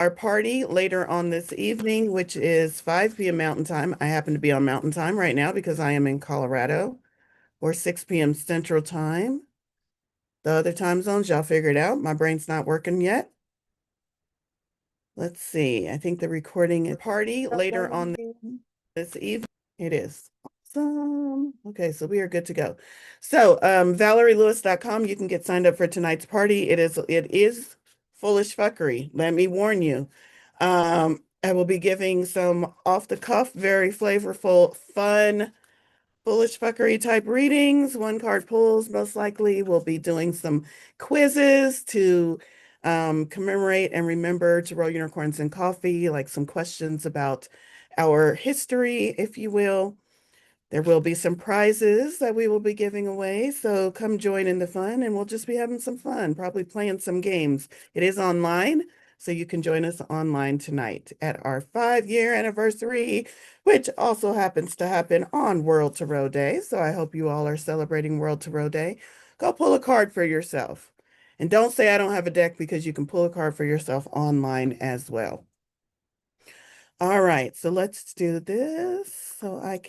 our party later on this evening, which is 5 p.m. Mountain Time. I happen to be on Mountain Time right now because I am in Colorado, or 6 p.m. Central Time. The other time zones, y'all figure it out. My brain's not working yet. Let's see. I think the recording is party later on this evening. It is. Awesome. Okay, so we are good to go. So, ValerieLewis.com, you can get signed up for tonight's party. It is foolish fuckery. Let me warn you. I will be giving some off the cuff, very flavorful, fun, foolish fuckery type readings, one card pulls. Most likely we'll be doing some quizzes to commemorate and remember to roll unicorns in coffee, like some questions about our history, if you will. There will be some prizes that we will be giving away, so come join in the fun and we'll just be having some fun, probably playing some games. It is online, so you can join us online tonight at our 5-year anniversary, which also happens to happen on World Tarot Day. So I hope you all are celebrating World Tarot Day. Go pull a card for yourself. And don't say I don't have a deck, because you can pull a card for yourself online as well. All right, so let's do this so I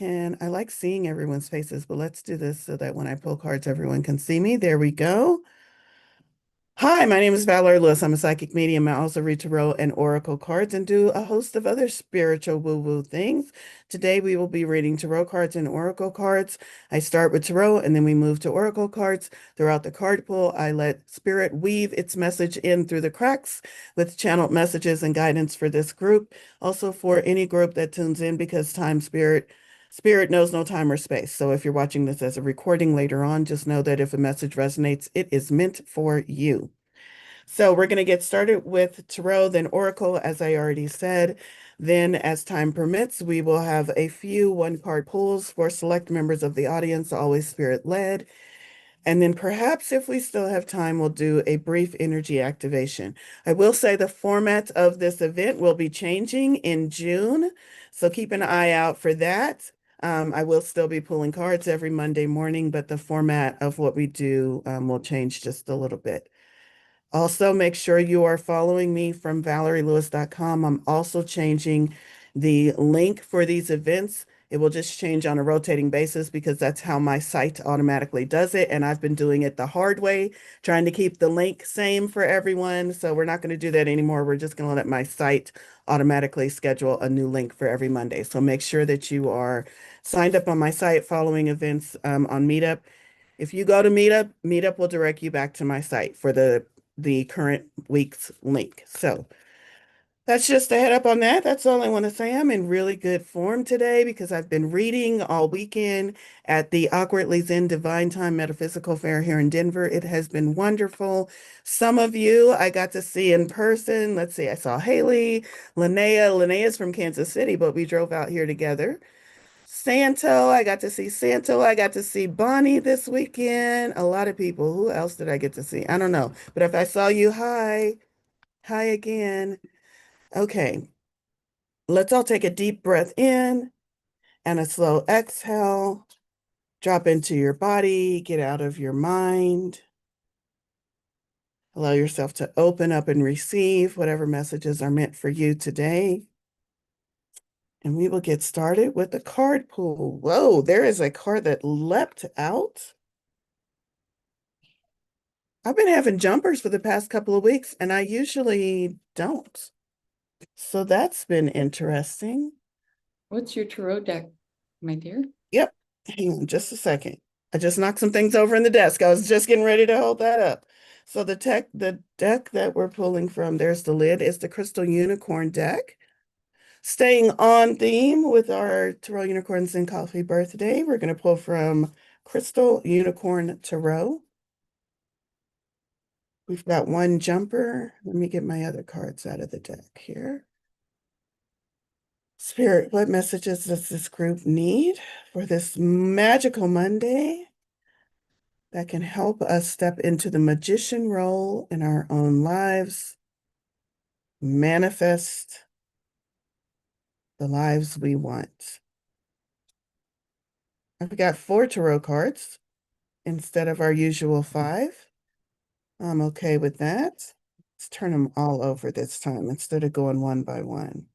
like seeing everyone's faces, but let's do this so that when I pull cards, everyone can see me. There we go. Hi, my name is Valorie Lewis. I'm a psychic medium. I also read tarot and oracle cards and do a host of other spiritual woo-woo things. Today, we will be reading tarot cards and oracle cards. I start with tarot and then we move to oracle cards. Throughout the card pull, I let spirit weave its message in through the cracks with channeled messages and guidance for this group. Also for any group that tunes in, because Spirit knows no time or space. So if you're watching this as a recording later on, just know that if a message resonates, it is meant for you. So we're going to get started with tarot, then oracle, as I already said. Then, as time permits, we will have a few one-card pulls for select members of the audience, always spirit-led. And then perhaps if we still have time, we'll do a brief energy activation. I will say the format of this event will be changing in June, so keep an eye out for that. I will still be pulling cards every Monday morning, but the format of what we do will change just a little bit. Also, make sure you are following me from ValerieLewis.com. I'm also changing the link for these events. It will just change on a rotating basis because that's how my site automatically does it. And I've been doing it the hard way, trying to keep the link same for everyone. So we're not going to do that anymore. We're just going to let my site automatically schedule a new link for every Monday. So make sure that you are signed up on my site, following events on Meetup. If you go to Meetup, Meetup will direct you back to my site for the current week's link. So that's just a head up on that. That's all I want to say. I'm in really good form today because I've been reading all weekend at the Awkwardly Zen Divine Time Metaphysical Fair here in Denver. It has been wonderful. Some of you I got to see in person. Let's see, I saw Haley, Linnea. Linnea's from Kansas City, but we drove out here together. Santo, I got to see Santo. I got to see Bonnie this weekend. A lot of people. Who else did I get to see? I don't know. But if I saw you, hi. Hi again. Okay. Let's all take a deep breath in and a slow exhale. Drop into your body. Get out of your mind. Allow yourself to open up and receive whatever messages are meant for you today. And we will get started with the card pool. Whoa, there is a card that leapt out. I've been having jumpers for the past couple of weeks, and I usually don't. So that's been interesting. What's your tarot deck, my dear? Yep. Hang on just a second. I just knocked some things over in the desk. I was just getting ready to hold that up. So the deck that we're pulling from, there's the lid, is the Crystal Unicorn deck. Staying on theme with our Tarot Unicorns and Coffee birthday, we're going to pull from Crystal Unicorn Tarot. We've got one jumper. Let me get my other cards out of the deck here. Spirit, what messages does this group need for this magical Monday that can help us step into the magician role in our own lives, manifest the lives we want? I've got 4 tarot cards instead of our usual 5. I'm okay with that. Let's turn them all over this time instead of going one by one.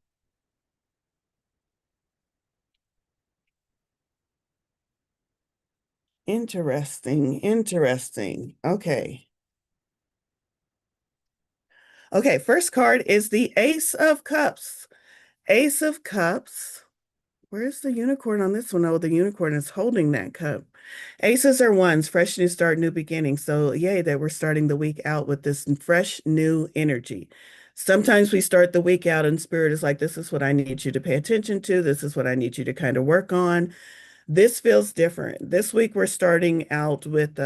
Interesting, interesting. Okay. Okay, first card is the Ace of Cups. Ace of Cups. Where's the unicorn on this one? Oh, the unicorn is holding that cup. Aces are ones, fresh new start, new beginning. So, yay, that we're starting the week out with this fresh new energy. Sometimes we start the week out and spirit is like, this is what I need you to pay attention to. This is what I need you to kind of work on. This feels different. This week we're starting out with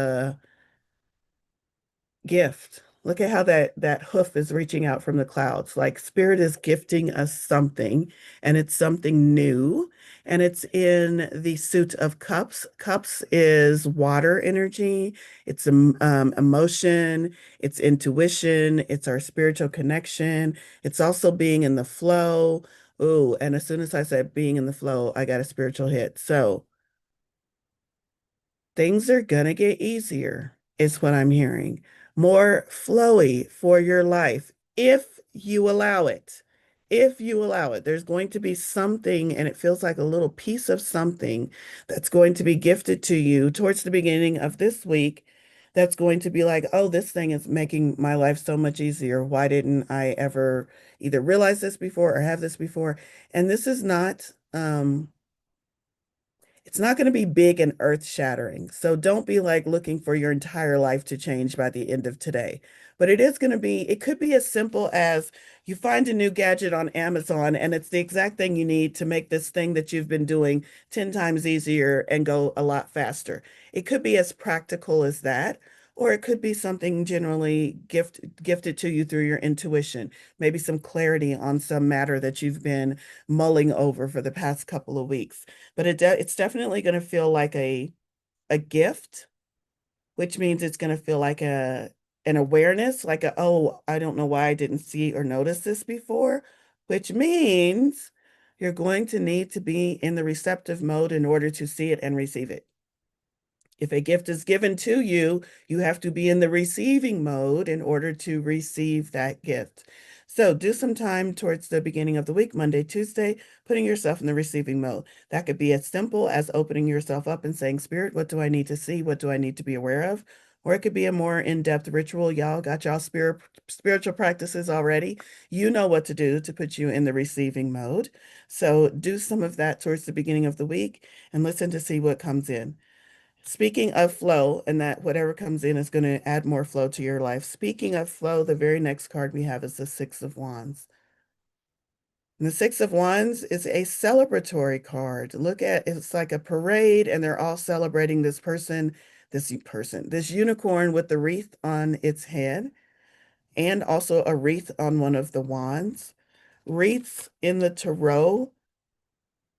gift. Look at how that hoof is reaching out from the clouds. Like spirit is gifting us something, and it's something new, and it's in the suit of cups. Cups is water energy. It's emotion. It's intuition. It's our spiritual connection. It's also being in the flow. Ooh, and as soon as I said being in the flow, I got a spiritual hit. So things are gonna get easier, is what I'm hearing. More flowy for your life if you allow it. If you allow it, there's going to be something, and it feels like a little piece of something that's going to be gifted to you towards the beginning of this week. That's going to be like, oh, this thing is making my life so much easier. Why didn't I ever either realize this before or have this before? And this is not, it's not going to be big and earth shattering. So don't be like looking for your entire life to change by the end of today. But it is going to be, it could be as simple as you find a new gadget on Amazon and it's the exact thing you need to make this thing that you've been doing 10 times easier and go a lot faster. It could be as practical as that. Or it could be something generally gifted to you through your intuition, maybe some clarity on some matter that you've been mulling over for the past couple of weeks. But it's definitely going to feel like a gift, which means it's going to feel like an awareness, like a, oh, I don't know why I didn't see or notice this before, which means you're going to need to be in the receptive mode in order to see it and receive it. If a gift is given to you, you have to be in the receiving mode in order to receive that gift. So do some time towards the beginning of the week, Monday, Tuesday, putting yourself in the receiving mode. That could be as simple as opening yourself up and saying, Spirit, what do I need to see? What do I need to be aware of? Or it could be a more in-depth ritual. Y'all got y'all spiritual practices already. You know what to do to put you in the receiving mode. So do some of that towards the beginning of the week and listen to see what comes in. Speaking of flow, and that whatever comes in is going to add more flow to your life. Speaking of flow, the very next card we have is the Six of Wands. And the Six of Wands is a celebratory card. Look at it's like a parade, and they're all celebrating this unicorn with the wreath on its head, and also a wreath on one of the wands. Wreaths in the tarot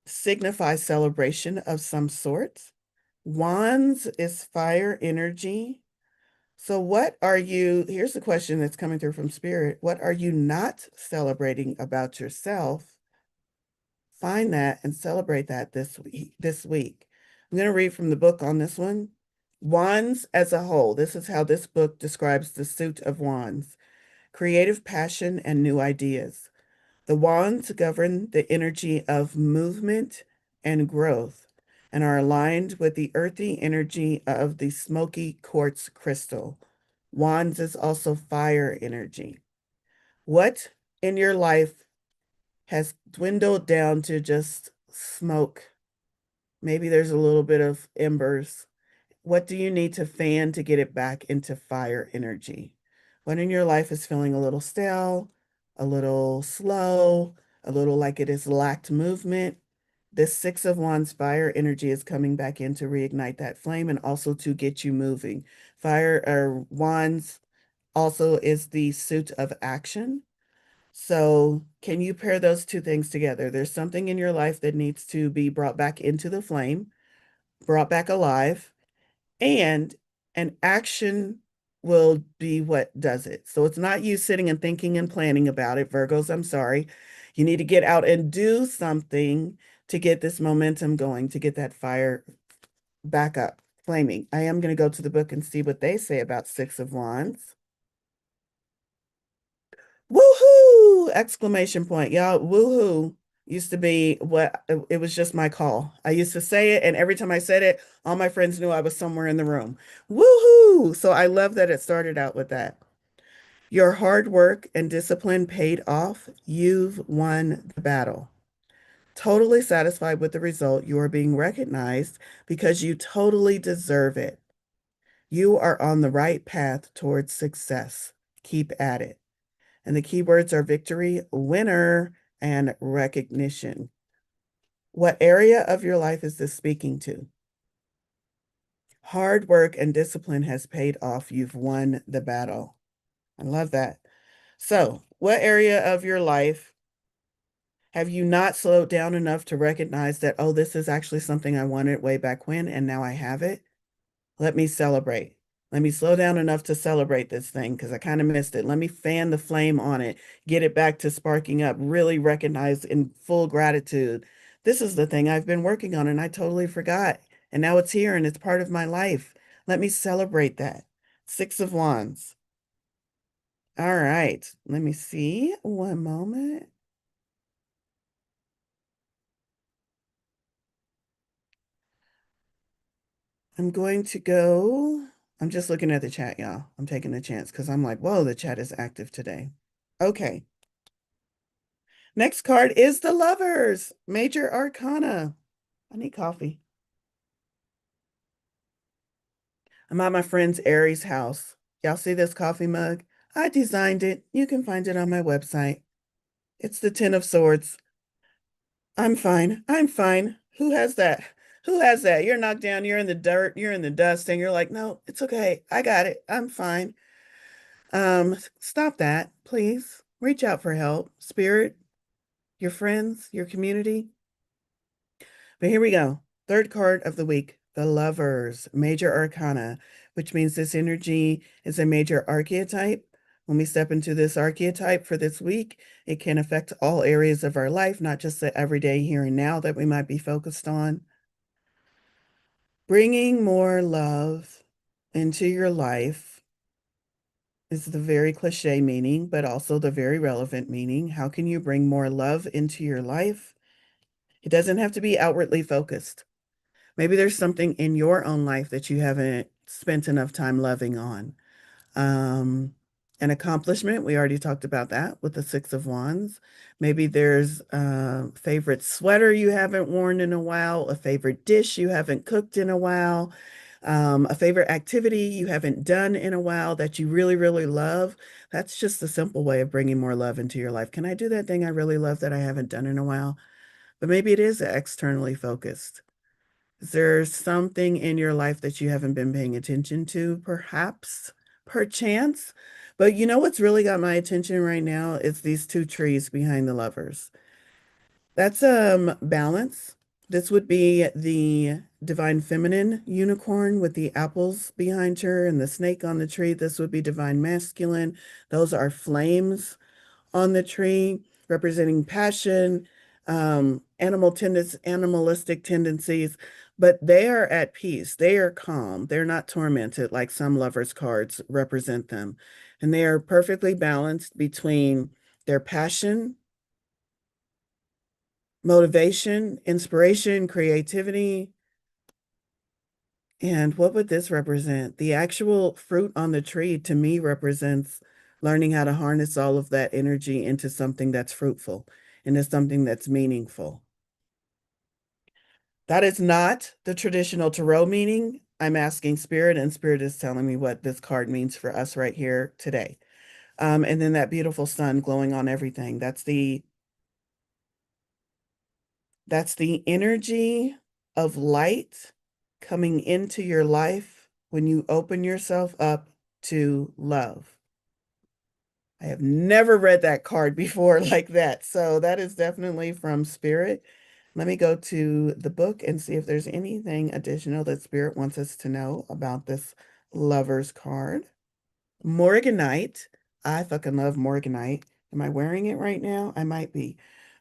signify celebration of some sort. Wands is fire energy. So what are you, here's the question that's coming through from spirit. What are you not celebrating about yourself? Find that and celebrate that this week. I'm going to read from the book on this one. Wands as a whole. This is how this book describes the suit of wands. Creative passion and new ideas. The wands govern the energy of movement and growth and are aligned with the earthy energy of the smoky quartz crystal. Wands is also fire energy. What in your life has dwindled down to just smoke? Maybe there's a little bit of embers. What do you need to fan to get it back into fire energy? What in your life is feeling a little stale, a little slow, a little like it has lacked movement? This Six of Wands fire energy is coming back in to reignite that flame and also to get you moving. Fire or wands also is the suit of action. So, can you pair those two things together? There's something in your life that needs to be brought back into the flame, brought back alive, and an action will be what does it. So it's not you sitting and thinking and planning about it, Virgos, I'm sorry. You need to get out and do something to get this momentum going, to get that fire back up, flaming. I am going to go to the book and see what they say about Six of Wands. Woohoo! Exclamation point. Y'all, woohoo used to be what it was just my call. I used to say it, and every time I said it, all my friends knew I was somewhere in the room. Woohoo! So I love that it started out with that. Your hard work and discipline paid off. You've won the battle. Totally satisfied with the result. You are being recognized because you totally deserve it. You are on the right path towards success. Keep at it. And the keywords are victory, winner, and recognition. What area of your life is this speaking to? Hard work and discipline has paid off. You've won the battle. I love that. So, what area of your life have you not slowed down enough to recognize that, oh, this is actually something I wanted way back when, and now I have it? Let me celebrate. Let me slow down enough to celebrate this thing because I kind of missed it. Let me fan the flame on it, get it back to sparking up, really recognize in full gratitude. This is the thing I've been working on and I totally forgot. And now it's here and it's part of my life. Let me celebrate that. Six of Wands. All right. Let me see. One moment. I'm going to go. I'm just looking at the chat, y'all. I'm taking a chance because I'm like, whoa, the chat is active today. Okay. Next card is the Lovers, Major Arcana. I need coffee. I'm at my friend's Aries house. Y'all see this coffee mug? I designed it. You can find it on my website. It's the Ten of Swords. I'm fine. I'm fine. Who has that? Who has that? You're knocked down. You're in the dirt. You're in the dust. And you're like, no, it's okay. I got it. I'm fine. Stop that, please. Reach out for help. Spirit, your friends, your community. But here we go. Third card of the week, the Lovers, Major Arcana, which means this energy is a major archetype. When we step into this archetype for this week, it can affect all areas of our life, not just the everyday here and now that we might be focused on. Bringing more love into your life is the very cliche meaning, but also the very relevant meaning. How can you bring more love into your life? It doesn't have to be outwardly focused. Maybe there's something in your own life that you haven't spent enough time loving on. Um, an accomplishment, we already talked about that with the Six of Wands. Maybe there's a favorite sweater you haven't worn in a while, a favorite dish you haven't cooked in a while, a favorite activity you haven't done in a while that you really, really love. That's just a simple way of bringing more love into your life. Can I do that thing I really love that I haven't done in a while? But maybe it is externally focused. Is there something in your life that you haven't been paying attention to, perhaps, perchance? But you know what's really got my attention right now is these two trees behind the Lovers. That's balance. This would be the divine feminine unicorn with the apples behind her and the snake on the tree. This would be divine masculine. Those are flames on the tree, representing passion, animalistic tendencies, but they are at peace. They are calm. They're not tormented like some lovers cards represent them. And they are perfectly balanced between their passion, motivation, inspiration, creativity. And what would this represent? The actual fruit on the tree to me represents learning how to harness all of that energy into something that's fruitful, into something that's meaningful. That is not the traditional tarot meaning. I'm asking Spirit, and Spirit is telling me what this card means for us right here today. And then that beautiful sun glowing on everything. That's the energy of light coming into your life when you open yourself up to love. I have never read that card before like that. So that is definitely from Spirit. Let me go to the book and see if there's anything additional that Spirit wants us to know about this Lover's card. Morganite. I fucking love Morganite. Am I wearing it right now? I might be.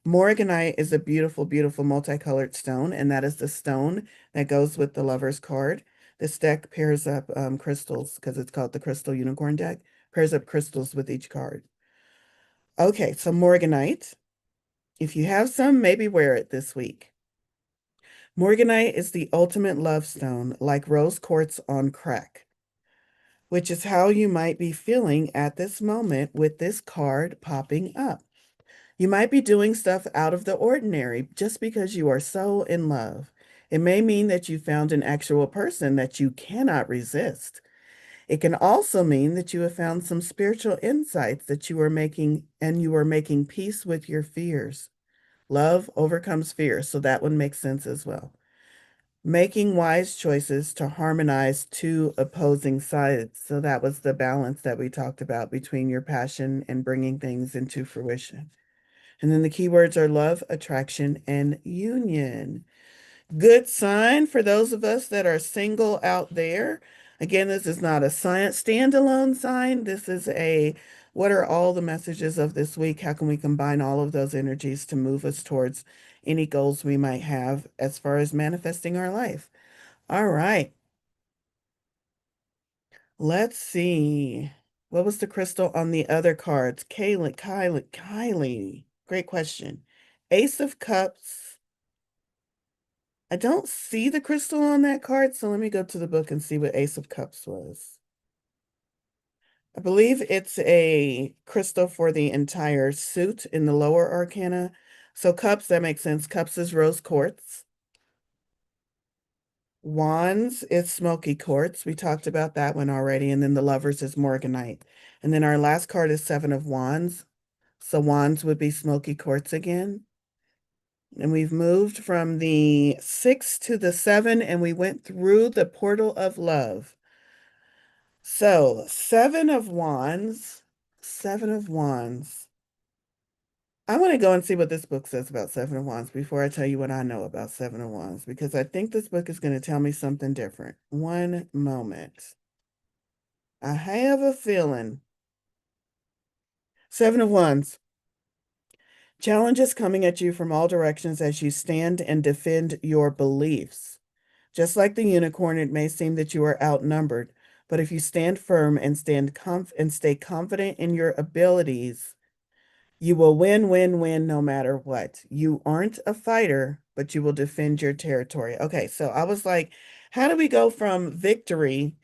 Morganite is a beautiful, beautiful multicolored stone, and that is the stone that goes with the Lover's card. This deck pairs up crystals because it's called the Crystal Unicorn deck, pairs up crystals with each card. Okay, so Morganite. If you have some, maybe wear it this week. Morganite is the ultimate love stone, like rose quartz on crack, which is how you might be feeling at this moment with this card popping up. You might be doing stuff out of the ordinary just because you are so in love. It may mean that you found an actual person that you cannot resist. It can also mean that you have found some spiritual insights that you are making, and you are making peace with your fears. Love overcomes fear, so that one makes sense as well. Making wise choices to harmonize two opposing sides. So that was the balance that we talked about between your passion and bringing things into fruition. And then the keywords are love, attraction, and union. Good sign for those of us that are single out there. Again, this is not a science standalone sign. This is a what are all the messages of this week? How can we combine all of those energies to move us towards any goals we might have as far as manifesting our life? All right. Let's see. What was the crystal on the other cards? Kylie. Great question. Ace of Cups. I don't see the crystal on that card, so let me go to the book and see what Ace of Cups was. I believe it's a crystal for the entire suit in the lower arcana. So cups, that makes sense. Cups is rose quartz. Wands is smoky quartz. We talked about that one already. And then the lovers is morganite. And then our last card is Seven of Wands. So wands would be smoky quartz again. And we've moved from the 6 to the 7, and we went through the portal of love. So, Seven of Wands, Seven of Wands. I want to go and see what this book says about Seven of Wands before I tell you what I know about Seven of Wands, because I think this book is going to tell me something different. One moment. I have a feeling. Seven of Wands. Challenges coming at you from all directions as you stand and defend your beliefs. Just like the unicorn, it may seem that you are outnumbered, but if you stand firm and stay confident in your abilities, you will win no matter what. You aren't a fighter, but you will defend your territory. Okay, so I was like, how do we go from victory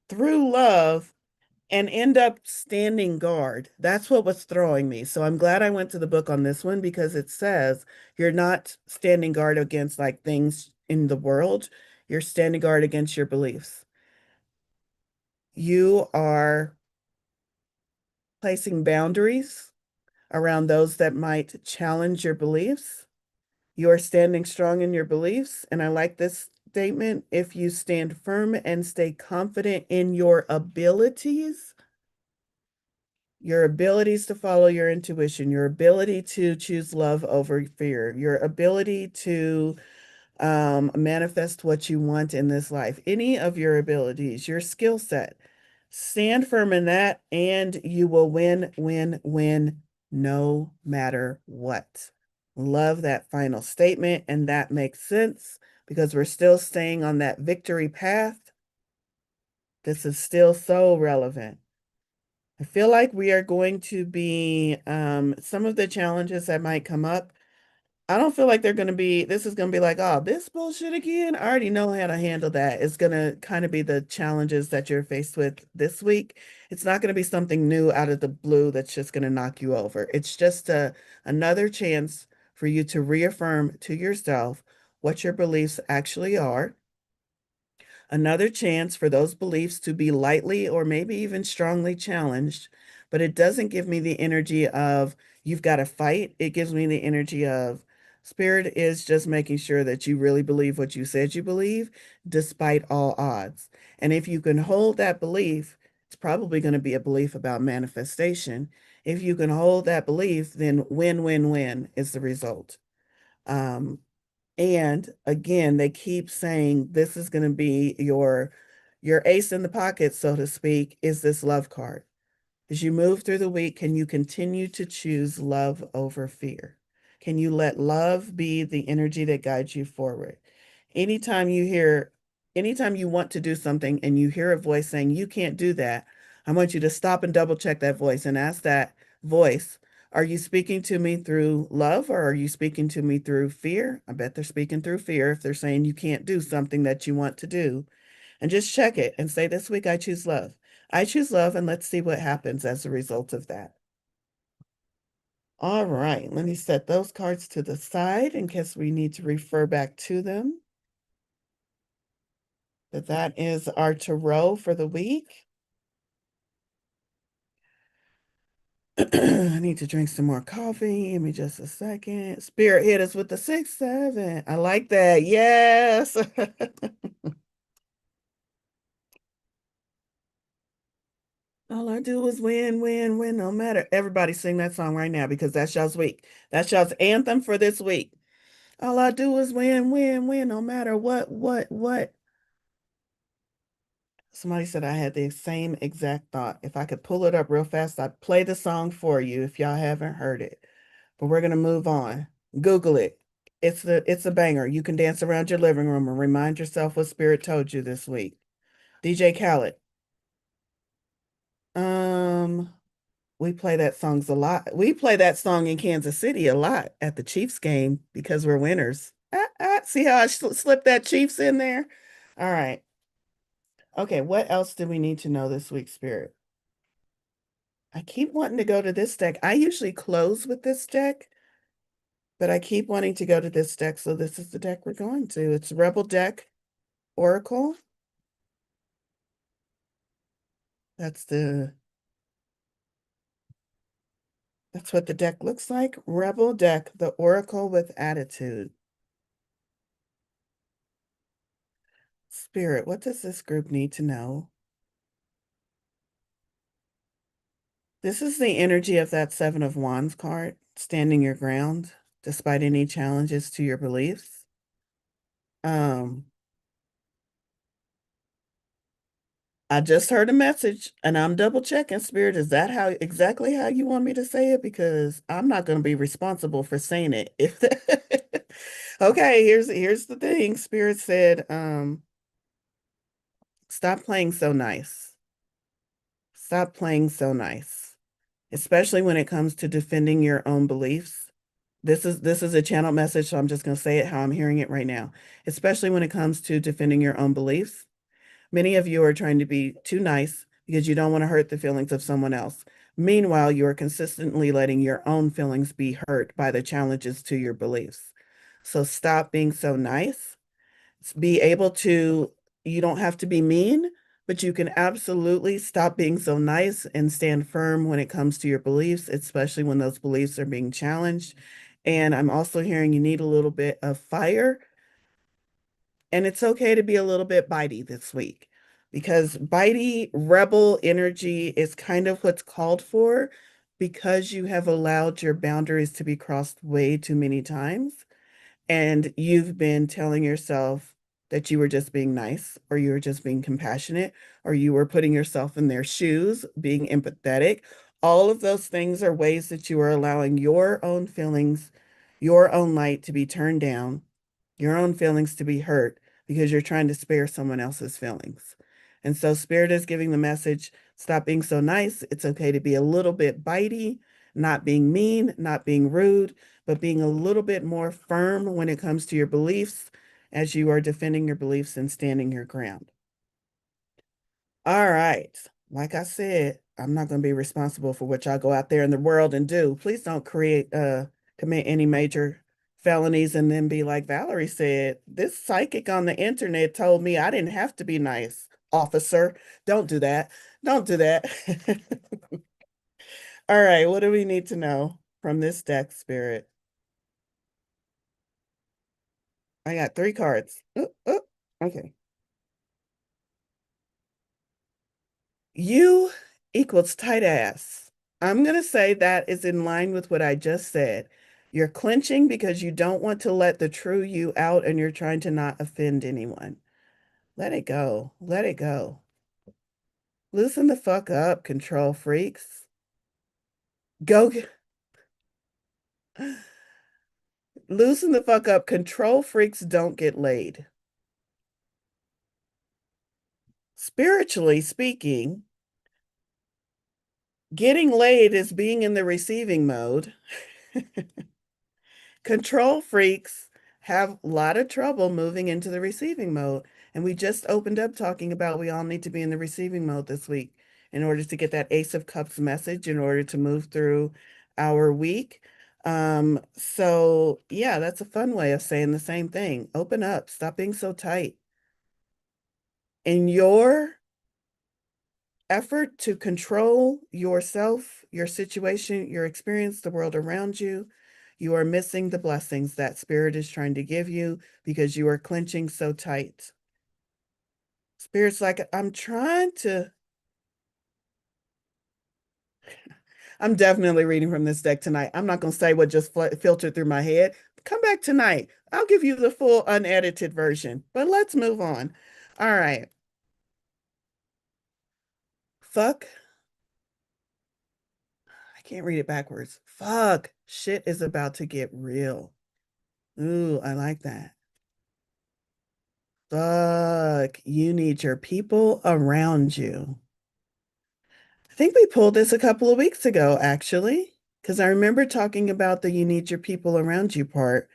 through love and end up standing guard? That's what was throwing me. So I'm glad I went to the book on this one because it says you're not standing guard against like things in the world. You're standing guard against your beliefs. You are placing boundaries around those that might challenge your beliefs. You are standing strong in your beliefs. And I like this statement. If you stand firm and stay confident in your abilities to follow your intuition, your ability to choose love over fear, your ability to manifest what you want in this life, any of your abilities, your skill set. Stand firm in that, and you will win, no matter what. Love that final statement, and that makes sense because we're still staying on that victory path. This is still so relevant. I feel like we are going to be some of the challenges that might come up. I don't feel like this is going to be like, oh, this bullshit again. I already know how to handle that. It's going to kind of be the challenges that you're faced with this week. It's not going to be something new out of the blue that's just going to knock you over. It's just another chance for you to reaffirm to yourself what your beliefs actually are, another chance for those beliefs to be lightly or maybe even strongly challenged, but it doesn't give me the energy of you've got to fight. It gives me the energy of spirit is just making sure that you really believe what you said you believe, despite all odds. And if you can hold that belief, it's probably going to be a belief about manifestation. If you can hold that belief, then win is the result. Um, and again, they keep saying this is going to be your ace in the pocket, so to speak, is this love card. As you move through the week, can you continue to choose love over fear? Can you let love be the energy that guides you forward? Anytime you hear, anytime you want to do something and you hear a voice saying you can't do that, I want you to stop and double check that voice and ask that voice, Are you speaking to me through love or are you speaking to me through fear? I bet they're speaking through fear if they're saying you can't do something that you want to do. And just check it and say, this week I choose love. I choose love, and let's see what happens as a result of that. All right, let me set those cards to the side in case we need to refer back to them. But that is our tarot for the week. I need to drink some more coffee. Give me just a second. Spirit hit us with the 6-7. I like that. Yes. All I do is win, win, win, no matter. Everybody sing that song right now because that's y'all's week. That's y'all's anthem for this week. All I do is win, win, win, no matter what. Somebody said I had the same exact thought. If I could pull it up real fast, I'd play the song for you if y'all haven't heard it. But we're gonna move on. Google it. It's a banger. You can dance around your living room and remind yourself what Spirit told you this week. DJ Khaled. Um, we play that songs a lot. We play that song in Kansas City a lot at the Chiefs game because we're winners. See how I slipped that Chiefs in there? All right. Okay, what else do we need to know this week, Spirit? I keep wanting to go to this deck. I usually close with this deck, but I keep wanting to go to this deck, so this is the deck we're going to. It's Rebel Deck Oracle. That's what the deck looks like. Rebel Deck, the Oracle with Attitude. Spirit, what does this group need to know? This is the energy of that Seven of Wands card, standing your ground despite any challenges to your beliefs. I just heard a message and I'm double checking, Spirit. Is that how exactly how you want me to say it? Because I'm not going to be responsible for saying it. If okay, here's the thing. Spirit said, stop playing so nice. Stop playing so nice, especially when it comes to defending your own beliefs. This is a channel message, so I'm just going to say it how I'm hearing it right now. Especially when it comes to defending your own beliefs. Many of you are trying to be too nice because you don't want to hurt the feelings of someone else. Meanwhile, you are consistently letting your own feelings be hurt by the challenges to your beliefs. So stop being so nice. Be able to, you don't have to be mean, but you can absolutely stop being so nice and stand firm when it comes to your beliefs, especially when those beliefs are being challenged. And I'm also hearing you need a little bit of fire, and it's okay to be a little bit bitey this week because bitey rebel energy is kind of what's called for because you have allowed your boundaries to be crossed way too many times. And you've been telling yourself that you were just being nice, or you were just being compassionate, or you were putting yourself in their shoes, being empathetic. All of those things are ways that you are allowing your own feelings, your own light to be turned down, your own feelings to be hurt because you're trying to spare someone else's feelings. And so Spirit is giving the message, stop being so nice. It's okay to be a little bit bitey, not being mean, not being rude, but being a little bit more firm when it comes to your beliefs as you are defending your beliefs and standing your ground. All right. Like I said, I'm not going to be responsible for what y'all go out there in the world and do. Please don't commit any major felonies and then be like Valorie said, this psychic on the internet told me I didn't have to be nice, officer. Don't do that. Don't do that. All right, what do we need to know from this deck, Spirit? I got 3 cards. Okay. You equals tight ass. I'm going to say that is in line with what I just said. You're clenching because you don't want to let the true you out and you're trying to not offend anyone. Let it go. Let it go. Loosen the fuck up, control freaks. Go. Loosen the fuck up. Control freaks don't get laid. Spiritually speaking, Getting laid is being in the receiving mode. Control freaks have a lot of trouble moving into the receiving mode. And we just opened up talking about we all need to be in the receiving mode this week in order to get that Ace of Cups message, in order to move through our week. So yeah, that's a fun way of saying the same thing. Open up, stop being so tight. In your effort to control yourself, your situation, your experience, the world around you, you are missing the blessings that spirit is trying to give you because you are clenching so tight. Spirit's like, I'm definitely reading from this deck tonight. I'm not going to say what just filtered through my head. Come back tonight. I'll give you the full unedited version, but let's move on. All right. Fuck. I can't read it backwards. Fuck. Shit is about to get real. Ooh, I like that. Fuck. You need your people around you. I think we pulled this a couple of weeks ago, actually, because I remember talking about the you need your people around you part,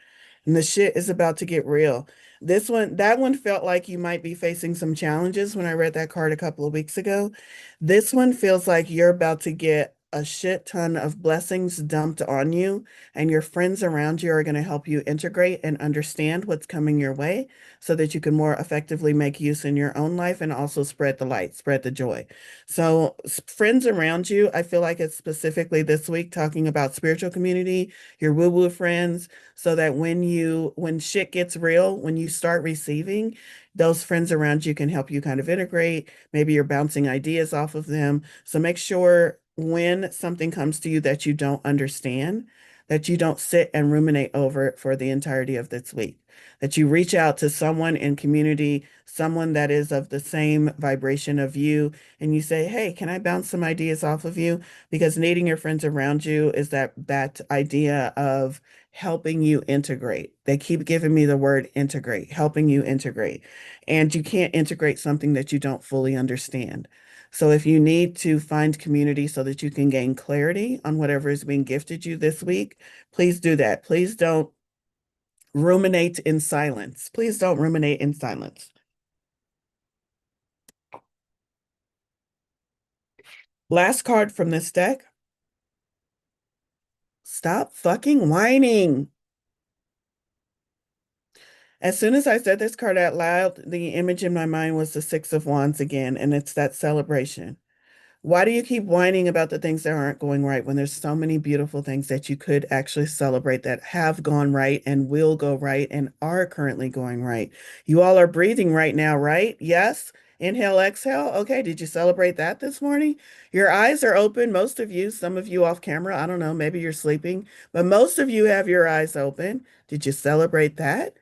and the shit is about to get real. That one felt like you might be facing some challenges when I read that card a couple of weeks ago. This one feels like you're about to get a shit ton of blessings dumped on you, and your friends around you are going to help you integrate and understand what's coming your way so that you can more effectively make use in your own life and also spread the light, spread the joy. So, friends around you, I feel like it's specifically this week talking about spiritual community, your woo-woo friends, so that when shit gets real, when you start receiving, those friends around you can help you kind of integrate. Maybe you're bouncing ideas off of them. So make sure when something comes to you that you don't understand, that you don't sit and ruminate over it for the entirety of this week. That you reach out to someone in community, someone that is of the same vibration of you, and you say, "Hey, can I bounce some ideas off of you?" Because needing your friends around you is that idea of helping you integrate. They keep giving me the word integrate, helping you integrate. And you can't integrate something that you don't fully understand. So if you need to find community so that you can gain clarity on whatever is being gifted you this week, please do that. Please don't ruminate in silence. Please don't ruminate in silence. Last card from this deck. Stop fucking whining. As soon as I said this card out loud, the image in my mind was the Six of Wands again, and it's that celebration. Why do you keep whining about the things that aren't going right when there's so many beautiful things that you could actually celebrate that have gone right and will go right and are currently going right? You all are breathing right now, right? Yes. Inhale, exhale. Okay, did you celebrate that this morning? Your eyes are open. Most of you, some of you off camera, I don't know, maybe you're sleeping, but most of you have your eyes open. Did you celebrate that?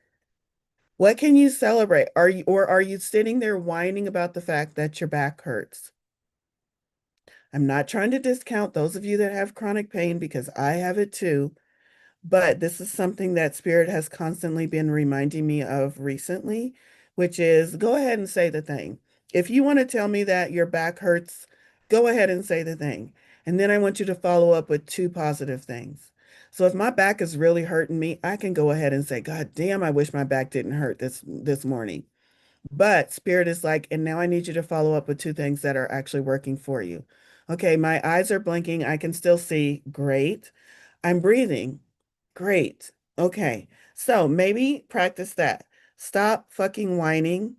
What can you celebrate? Are you sitting there whining about the fact that your back hurts? I'm not trying to discount those of you that have chronic pain because I have it too, but this is something that Spirit has constantly been reminding me of recently, which is go ahead and say the thing. If you want to tell me that your back hurts, go ahead and say the thing. And then I want you to follow up with two positive things. So if my back is really hurting me, I can go ahead and say, God damn, I wish my back didn't hurt this morning. But Spirit is like, and now I need you to follow up with two things that are actually working for you. Okay, my eyes are blinking. I can still see. Great. I'm breathing. Great. Okay. So maybe practice that. Stop fucking whining.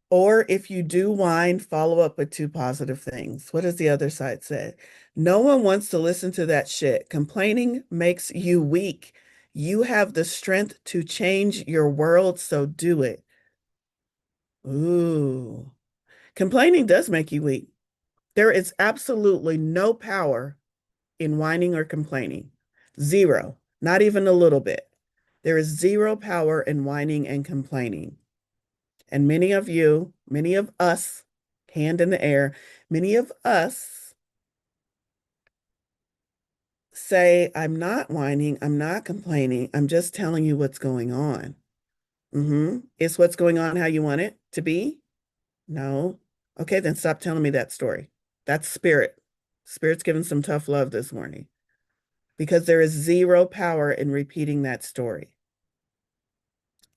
Or if you do whine, follow up with two positive things. What does the other side say? No one wants to listen to that shit. Complaining makes you weak. You have the strength to change your world, so do it. Ooh. Complaining does make you weak. There is absolutely no power in whining or complaining. Zero, not even a little bit. There is zero power in whining and complaining. And many of you, many of us, hand in the air, many of us say, I'm not whining, I'm not complaining, I'm just telling you what's going on. Is what's going on how you want it to be? No. Okay, then stop telling me that story. That's spirit. Spirit's giving some tough love this morning because there is zero power in repeating that story.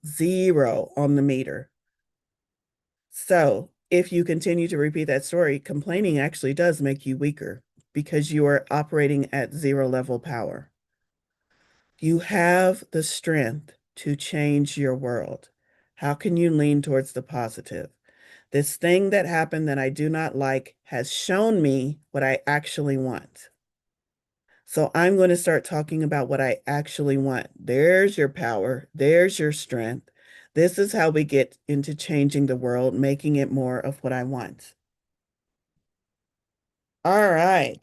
Zero on the meter. So if you continue to repeat that story, complaining actually does make you weaker because you are operating at zero level power. You have the strength to change your world. How can you lean towards the positive? This thing that happened that I do not like has shown me what I actually want. So I'm going to start talking about what I actually want. There's your power. There's your strength. This is how we get into changing the world, making it more of what I want. All right.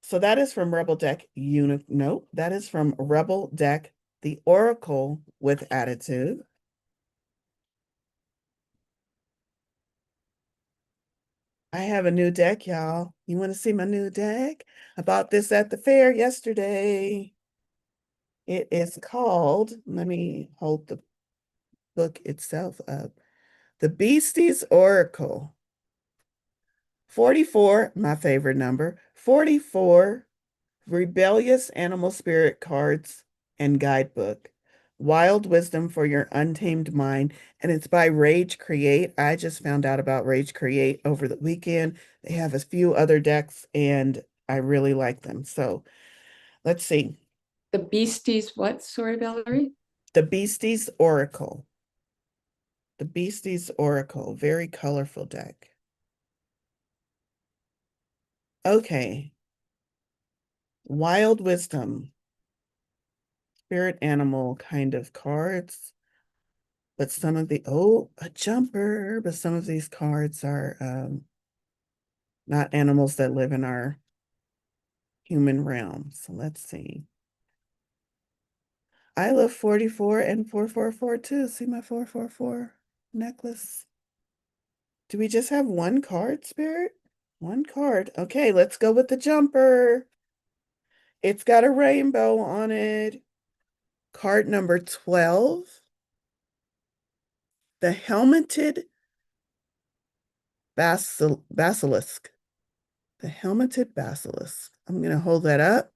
So that is from Rebel Deck Unit. Nope, that is from Rebel Deck, the Oracle with Attitude. I have a new deck, y'all. You want to see my new deck? I bought this at the fair yesterday. It is called, let me hold the book itself up. The Beasties Oracle. 44, my favorite number, 44 Rebellious Animal Spirit Cards and Guidebook. Wild Wisdom for Your Untamed Mind. And it's by Rage Create. I just found out about Rage Create over the weekend. They have a few other decks and I really like them. So let's see. The Beasties, what? Sorry, Valerie? The Beasties Oracle. The Beasties Oracle. Very colorful deck. Okay. Wild Wisdom. Spirit animal kind of cards. But some of the, oh, a jumper. But some of these cards are not animals that live in our human realm. So let's see. I love 44 and 444 too. See my 444 necklace. Do we just have one card, Spirit? One card. Okay, let's go with the jumper. It's got a rainbow on it. Card number 12. The helmeted basilisk. The helmeted basilisk. I'm going to hold that up.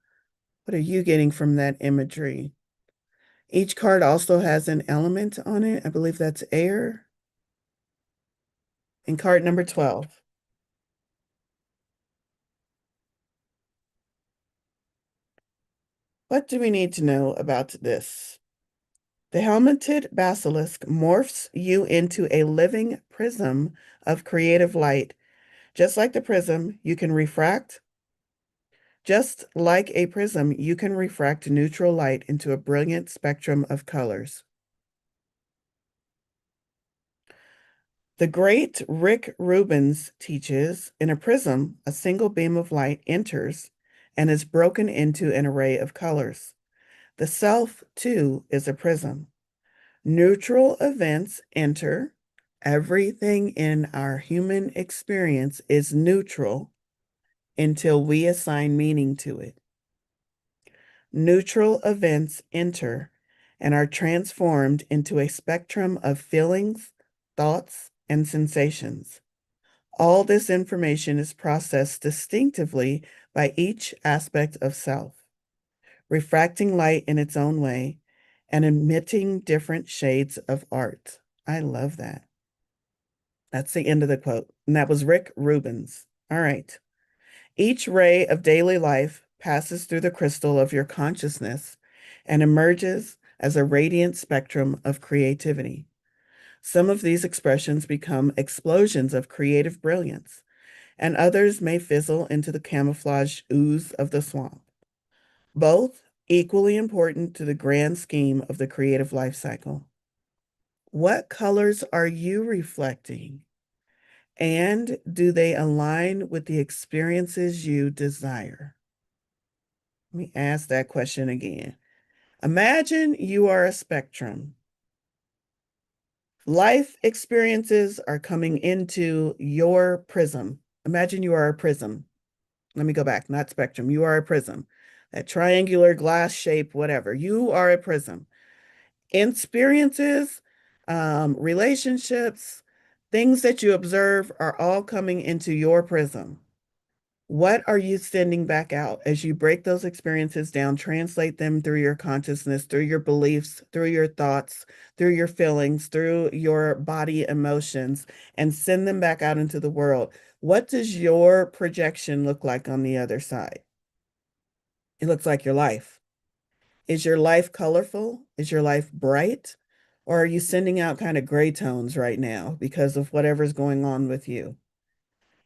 What are you getting from that imagery? Each card also has an element on it. I believe that's air. And card number 12. What do we need to know about this? The helmeted basilisk morphs you into a living prism of creative light. Just like the prism, you can refract. Just like a prism, you can refract neutral light into a brilliant spectrum of colors. The great Rick Rubens teaches, in a prism, a single beam of light enters and is broken into an array of colors. The self, too, is a prism. Neutral events enter. Everything in our human experience is neutral until we assign meaning to it. Neutral events enter and are transformed into a spectrum of feelings, thoughts, and sensations. All this information is processed distinctively by each aspect of self, refracting light in its own way and emitting different shades of art. I love that. That's the end of the quote. And that was Rick Rubens. All right. Each ray of daily life passes through the crystal of your consciousness and emerges as a radiant spectrum of creativity. Some of these expressions become explosions of creative brilliance, and others may fizzle into the camouflage ooze of the swamp. Both equally important to the grand scheme of the creative life cycle. What colors are you reflecting? And do they align with the experiences you desire? Let me ask that question again. Imagine you are a spectrum. Life experiences are coming into your prism. Imagine you are a prism. Let me go back, not spectrum. You are a prism. That triangular glass shape, whatever. You are a prism. Experiences, relationships, things that you observe are all coming into your prism. What are you sending back out as you break those experiences down, translate them through your consciousness, through your beliefs, through your thoughts, through your feelings, through your body emotions, and send them back out into the world? What does your projection look like on the other side? It looks like your life. Is your life colorful? Is your life bright? Or are you sending out kind of gray tones right now because of whatever's going on with you?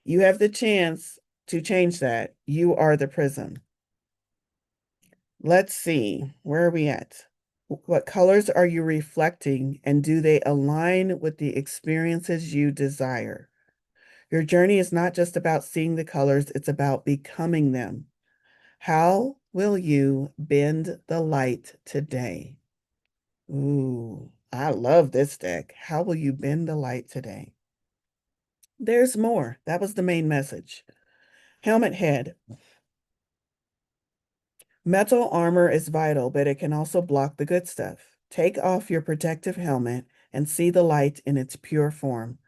You have the chance to change that. You are the prism. Let's see, where are we at? What colors are you reflecting, and do they align with the experiences you desire? Your journey is not just about seeing the colors, it's about becoming them. How will you bend the light today? Ooh, I love this deck. How will you bend the light today? There's more. That was the main message. Helmet head. Metal armor is vital, but it can also block the good stuff. Take off your protective helmet and see the light in its pure form.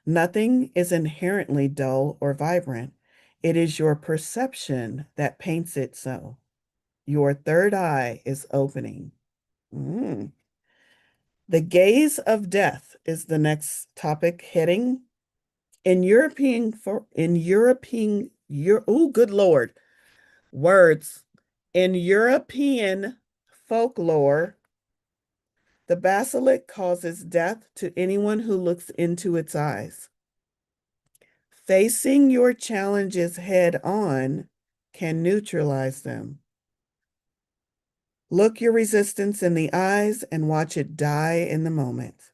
Nothing is inherently dull or vibrant. It is your perception that paints it so. Your third eye is opening. Mm. The gaze of death is the next topic heading. Oh, good Lord, words. In European folklore, the basilisk causes death to anyone who looks into its eyes. Facing your challenges head on can neutralize them. Look your resistance in the eyes and watch it die in the moment.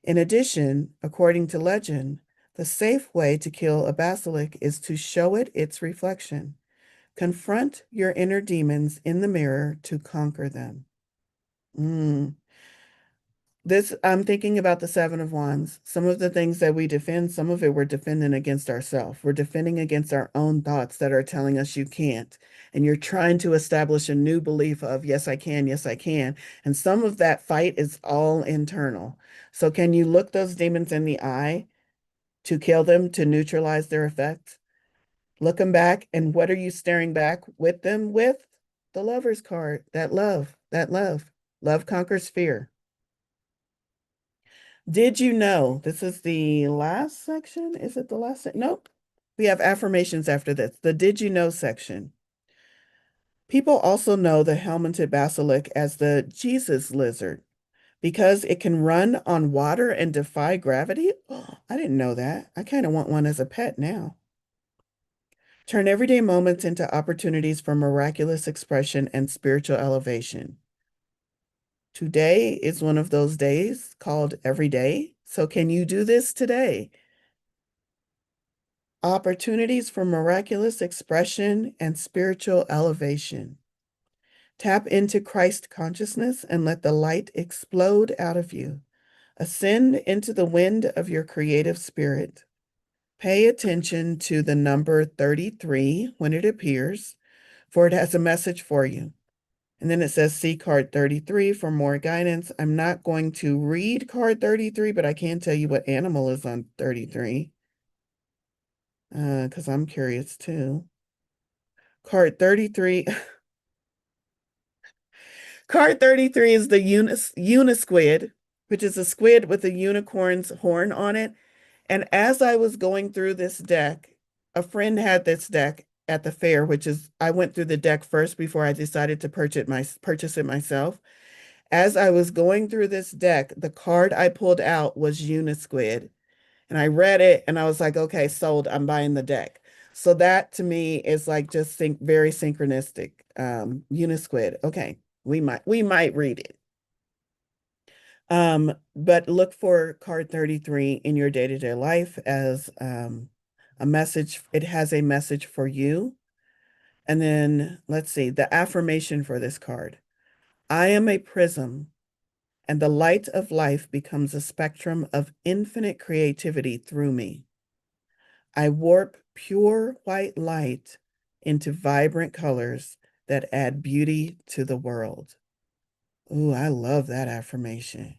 In addition, according to legend, the safe way to kill a basilisk is to show it its reflection. Confront your inner demons in the mirror to conquer them. Mm. I'm thinking about the Seven of Wands. Some of the things that we defend, some of it we're defending against ourselves. We're defending against our own thoughts that are telling us you can't. And you're trying to establish a new belief of, yes, I can, yes, I can. And some of that fight is all internal. So can you look those demons in the eye to kill them, to neutralize their effects? Look them back, and what are you staring back with them with? The Lover's card, that love, that love. Love conquers fear. Did you know? This is the last section. Is it the last section? Nope. We have affirmations after this. The did you know section. People also know the helmeted basilisk as the Jesus lizard because it can run on water and defy gravity. Oh, I didn't know that. I kind of want one as a pet now. Turn everyday moments into opportunities for miraculous expression and spiritual elevation. Today is one of those days called every day. So can you do this today? Opportunities for miraculous expression and spiritual elevation. Tap into Christ consciousness and let the light explode out of you. Ascend into the wind of your creative spirit. Pay attention to the number 33 when it appears, for it has a message for you. And then it says, see card 33 for more guidance. I'm not going to read card 33, but I can tell you what animal is on 33, because I'm curious too. Card 33. Card 33 is the unisquid, which is a squid with a unicorn's horn on it. And as I was going through this deck, a friend had this deck at the fair, which is, I went through the deck first before I decided to purchase it myself. As I was going through this deck, the card I pulled out was Unisquid. And I read it and I was like, okay, sold, I'm buying the deck. So that to me is like just very synchronistic. Unisquid. Okay, we might read it. But look for card 33 in your day-to-day life as a message. It has a message for you. And then let's see, the affirmation for this card. I am a prism, and the light of life becomes a spectrum of infinite creativity through me. I warp pure white light into vibrant colors that add beauty to the world. Ooh, I love that affirmation.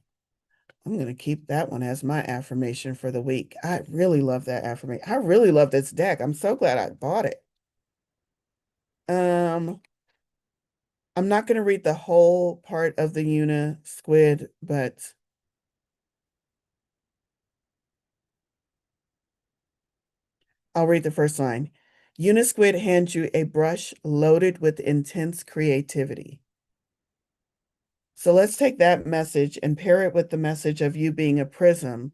I'm going to keep that one as my affirmation for the week. I really love that affirmation. I really love this deck. I'm so glad I bought it. Um, I'm not going to read the whole part of the Una squid, but I'll read the first line. Una squid hands you a brush loaded with intense creativity. So let's take that message and pair it with the message of you being a prism.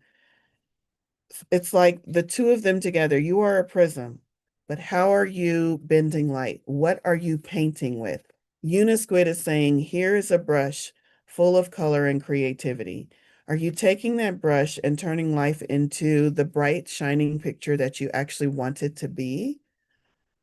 It's like the two of them together. You are a prism, but how are you bending light? What are you painting with? Unisquid is saying, here is a brush full of color and creativity. Are you taking that brush and turning life into the bright, shining picture that you actually want it to be?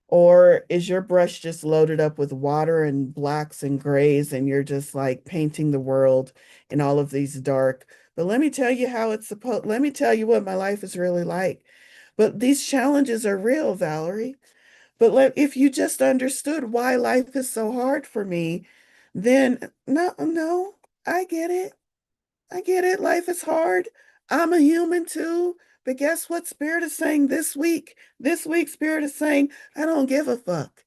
Or is your brush just loaded up with water and blacks and grays, and you're just like painting the world in all of these dark? But let me tell you how it's supposed, let me tell you what my life is really like. But these challenges are real, Valorie. But if you just understood why life is so hard for me, then no, I get it. I get it. Life is hard. I'm a human too. But guess what Spirit is saying this week? This week, Spirit is saying, I don't give a fuck.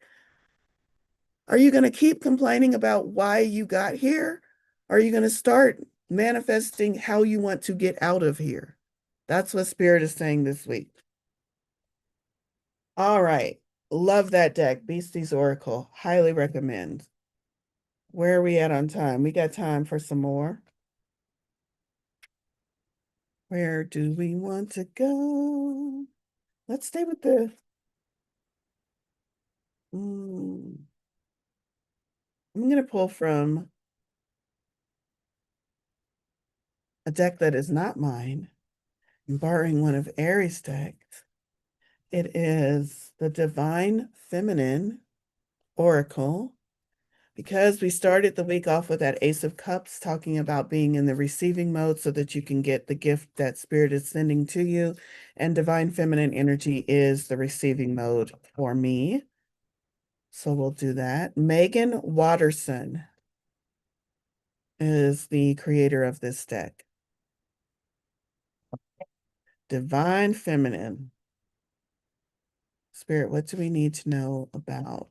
Are you going to keep complaining about why you got here? Are you going to start manifesting how you want to get out of here? That's what Spirit is saying this week. All right. Love that deck. Beastie's Oracle. Highly recommend. Where are we at on time? We got time for some more. Where do we want to go? Let's stay with the. I'm going to pull from a deck that is not mine. I'm borrowing one of Aries' decks. It is the Divine Feminine Oracle. Because we started the week off with that Ace of Cups, talking about being in the receiving mode so that you can get the gift that Spirit is sending to you. And Divine Feminine Energy is the receiving mode for me. So we'll do that. Megan Watterson is the creator of this deck. Divine Feminine. Spirit, what do we need to know about?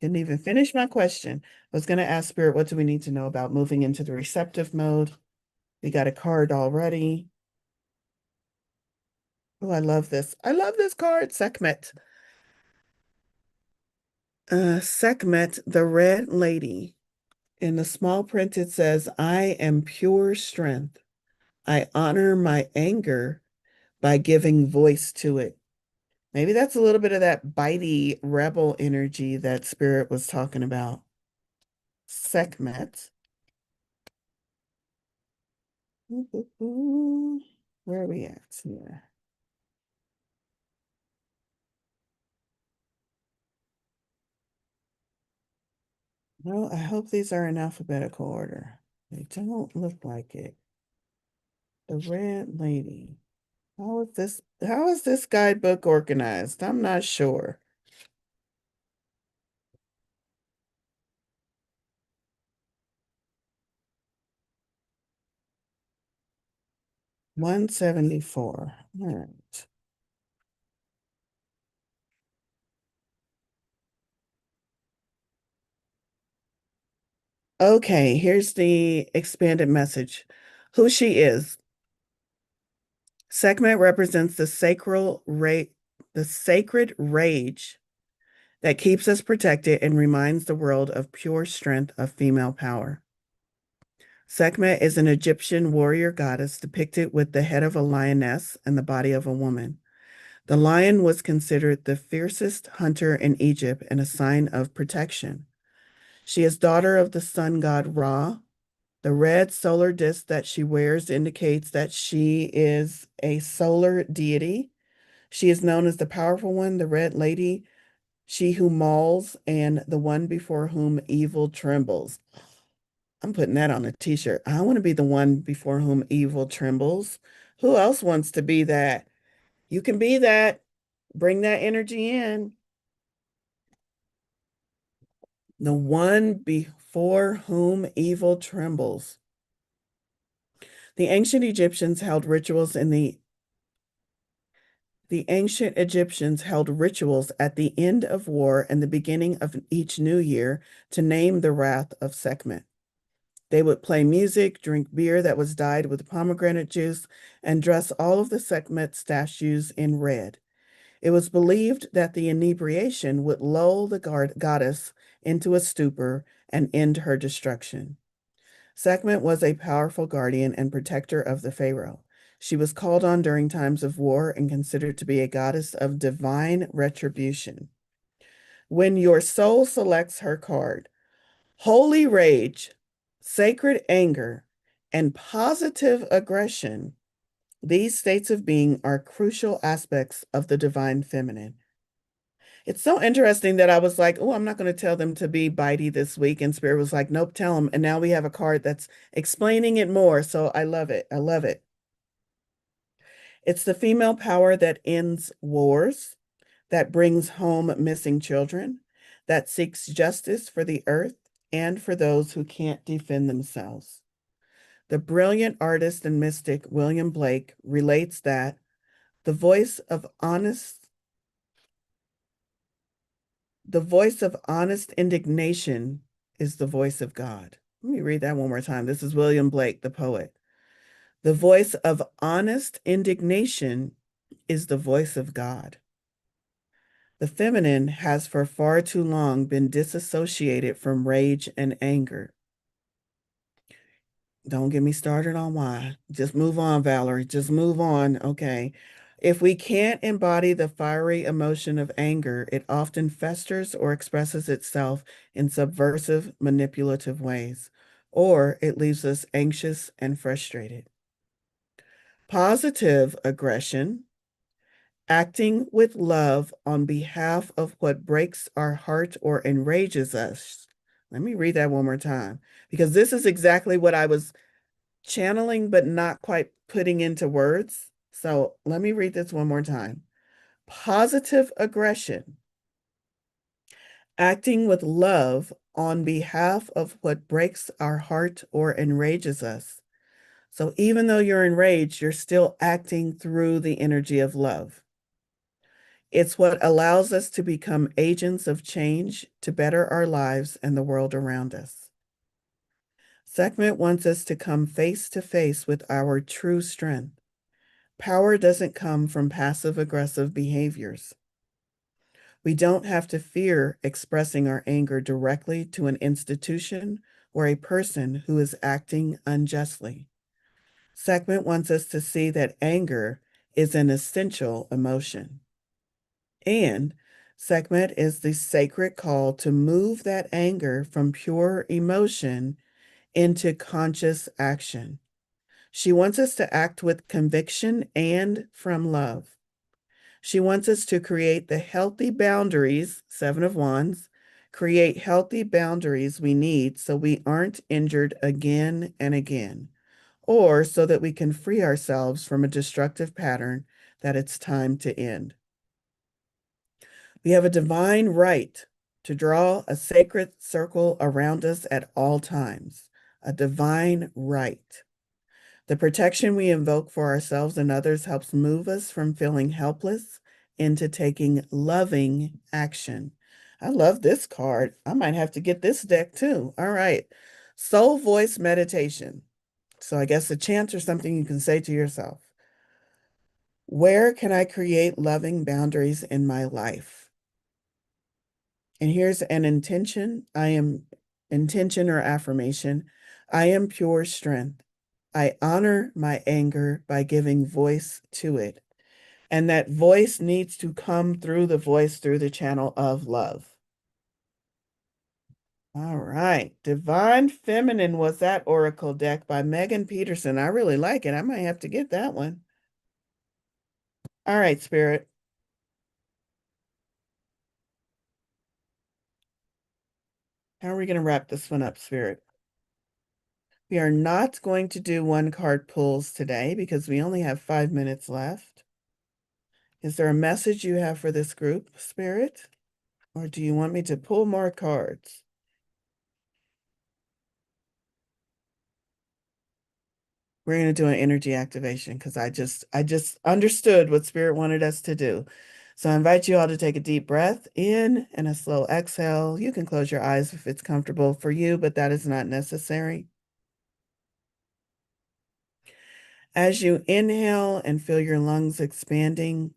Couldn't even finish my question. I was going to ask Spirit, what do we need to know about moving into the receptive mode? We got a card already. Oh, I love this. I love this card, Sekhmet. Sekhmet, the Red Lady. In the small print, it says, I am pure strength. I honor my anger by giving voice to it. Maybe that's a little bit of that bitey rebel energy that Spirit was talking about. Sekhmet. Where are we at here? Well, I hope these are in alphabetical order. They don't look like it. The Red Lady. How is this guidebook organized? I'm not sure. — 174. All right. Okay, here's the expanded message. Who she is. Sekhmet represents the sacred rage that keeps us protected and reminds the world of pure strength of female power. Sekhmet is an Egyptian warrior goddess depicted with the head of a lioness and the body of a woman. The lion was considered the fiercest hunter in Egypt and a sign of protection. She is daughter of the sun god Ra. The red solar disk that she wears indicates that she is a solar deity. She is known as the powerful one, the Red Lady, she who mauls, and the one before whom evil trembles. I'm putting that on a t-shirt. I want to be the one before whom evil trembles. Who else wants to be that? You can be that. Bring that energy in. The one before whom evil trembles. The ancient Egyptians held rituals in the The ancient Egyptians held rituals at the end of war and the beginning of each new year to name the wrath of Sekhmet. They would play music, drink beer that was dyed with pomegranate juice, and dress all of the Sekhmet statues in red. It was believed that the inebriation would lull the goddess into a stupor and end her destruction. Sekhmet was a powerful guardian and protector of the pharaoh. She was called on during times of war and considered to be a goddess of divine retribution. When your soul selects her card, holy rage, sacred anger, and positive aggression, these states of being are crucial aspects of the divine feminine. It's so interesting that I was like, oh, I'm not going to tell them to be bitey this week. And Spirit was like, nope, tell them. And now we have a card that's explaining it more. So I love it. I love it. It's the female power that ends wars, that brings home missing children, that seeks justice for the earth and for those who can't defend themselves. The brilliant artist and mystic William Blake relates that the voice of honest indignation is the voice of God. Let me read that one more time. This is William Blake, the poet. The voice of honest indignation is the voice of God. The feminine has for far too long been disassociated from rage and anger. Don't get me started on why. Just move on, Valorie. Just move on. Okay. If we can't embody the fiery emotion of anger, it often festers or expresses itself in subversive, manipulative ways, or it leaves us anxious and frustrated. Positive aggression, acting with love on behalf of what breaks our heart or enrages us. Let me read that one more time, because this is exactly what I was channeling, but not quite putting into words. So let me read this one more time. Positive aggression, acting with love on behalf of what breaks our heart or enrages us. So even though you're enraged, you're still acting through the energy of love. It's what allows us to become agents of change to better our lives and the world around us. Sekhmet wants us to come face to face with our true strength. Power doesn't come from passive-aggressive behaviors. We don't have to fear expressing our anger directly to an institution or a person who is acting unjustly. Sekhmet wants us to see that anger is an essential emotion. And Sekhmet is the sacred call to move that anger from pure emotion into conscious action. She wants us to act with conviction and from love. She wants us to create the healthy boundaries, Seven of Wands, create healthy boundaries we need so we aren't injured again and again, or so that we can free ourselves from a destructive pattern that it's time to end. We have a divine right to draw a sacred circle around us at all times, a divine right. The protection we invoke for ourselves and others helps move us from feeling helpless into taking loving action. I love this card. I might have to get this deck too. All right. Soul voice meditation. So I guess a chant or something you can say to yourself. Where can I create loving boundaries in my life? And here's an intention. Intention or affirmation. I am pure strength. I honor my anger by giving voice to it. And that voice needs to come through the channel of love. All right. Divine Feminine was that Oracle deck by Megan Peterson. I really like it. I might have to get that one. All right, Spirit. How are we going to wrap this one up, Spirit? We are not going to do one card pulls today because we only have 5 minutes left. Is there a message you have for this group, Spirit? Or do you want me to pull more cards? We're going to do an energy activation because I just understood what Spirit wanted us to do. So I invite you all to take a deep breath in and a slow exhale. You can close your eyes if it's comfortable for you, but that is not necessary. As you inhale and feel your lungs expanding,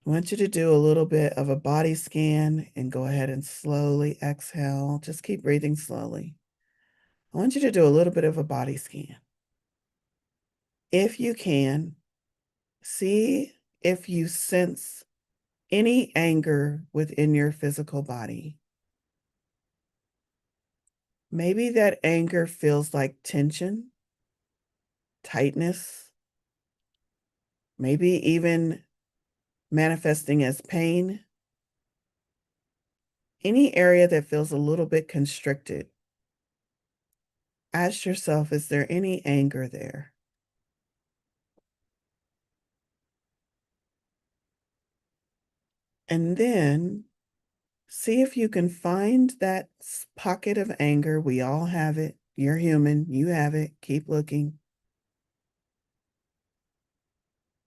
I want you to do a little bit of a body scan and go ahead and slowly exhale. Just keep breathing slowly. I want you to do a little bit of a body scan. If you can, see if you sense any anger within your physical body. Maybe that anger feels like tension, tightness, maybe even manifesting as pain. Any area that feels a little bit constricted. Ask yourself, is there any anger there? And then see if you can find that pocket of anger. We all have it. You're human. You have it. Keep looking.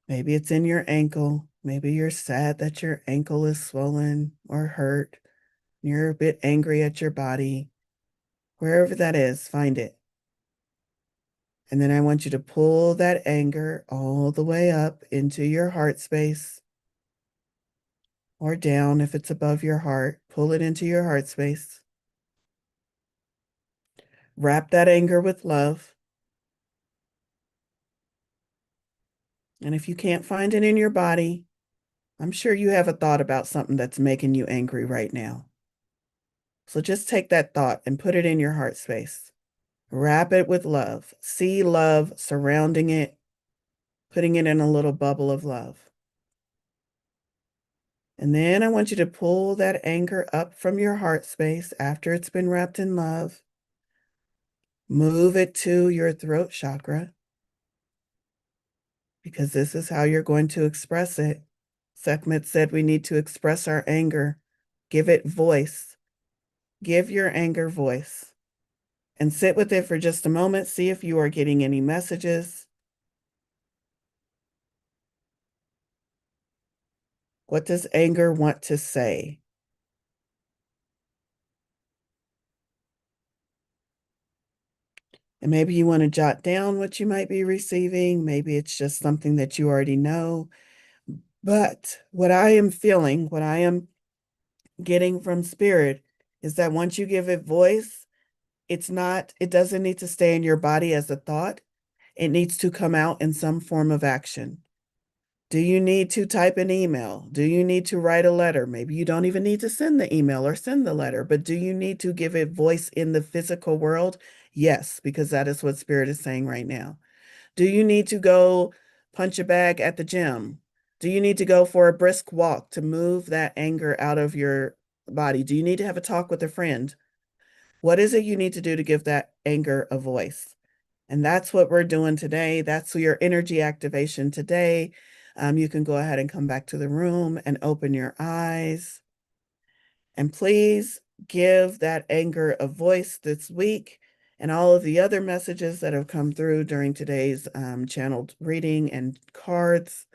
Maybe it's in your ankle. Maybe you're sad that your ankle is swollen or hurt. You're a bit angry at your body. Wherever that is, find it. And then I want you to pull that anger all the way up into your heart space or down if it's above your heart. Pull it into your heart space. Wrap that anger with love. And if you can't find it in your body, I'm sure you have a thought about something that's making you angry right now. So just take that thought and put it in your heart space. Wrap it with love. See love surrounding it, putting it in a little bubble of love. And then I want you to pull that anger up from your heart space after it's been wrapped in love. Move it to your throat chakra because this is how you're going to express it. Sekhmet said we need to express our anger. Give it voice. Give your anger voice. And sit with it for just a moment. See if you are getting any messages. What does anger want to say? And maybe you want to jot down what you might be receiving. Maybe it's just something that you already know. But what I am feeling, what I am getting from Spirit is that once you give it voice, it doesn't need to stay in your body as a thought. It needs to come out in some form of action. Do you need to type an email? Do you need to write a letter? Maybe you don't even need to send the email or send the letter, but do you need to give it voice in the physical world? Yes, because that is what Spirit is saying right now. Do you need to go punch a bag at the gym? Do you need to go for a brisk walk to move that anger out of your body? Do you need to have a talk with a friend? What is it you need to do to give that anger a voice? And that's what we're doing today. That's your energy activation today. You can go ahead and come back to the room and open your eyes. And please give that anger a voice this week and all of the other messages that have come through during today's channeled reading and cards.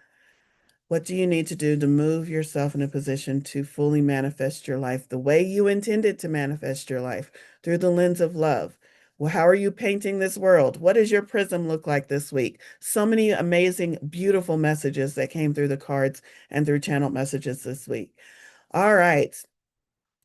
What do you need to do to move yourself in a position to fully manifest your life the way you intended to manifest your life through the lens of love? Well, how are you painting this world? What does your prism look like this week? So many amazing, beautiful messages that came through the cards and through channeled messages this week. All right.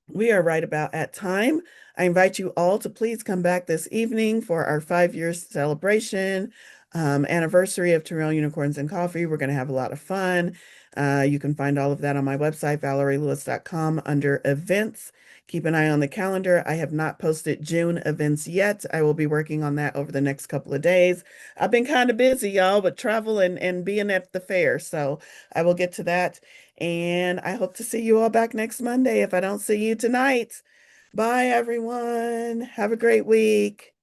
We are right about at time. I invite you all to please come back this evening for our 5-year celebration, anniversary of Terrell Unicorns and Coffee. We're going to have a lot of fun. You can find all of that on my website, valorielewis.com, under events. Keep an eye on the calendar. I have not posted June events yet. I will be working on that over the next couple of days. I've been kind of busy, y'all, with travel and being at the fair. So I will get to that. And I hope to see you all back next Monday if I don't see you tonight. Bye, everyone. Have a great week.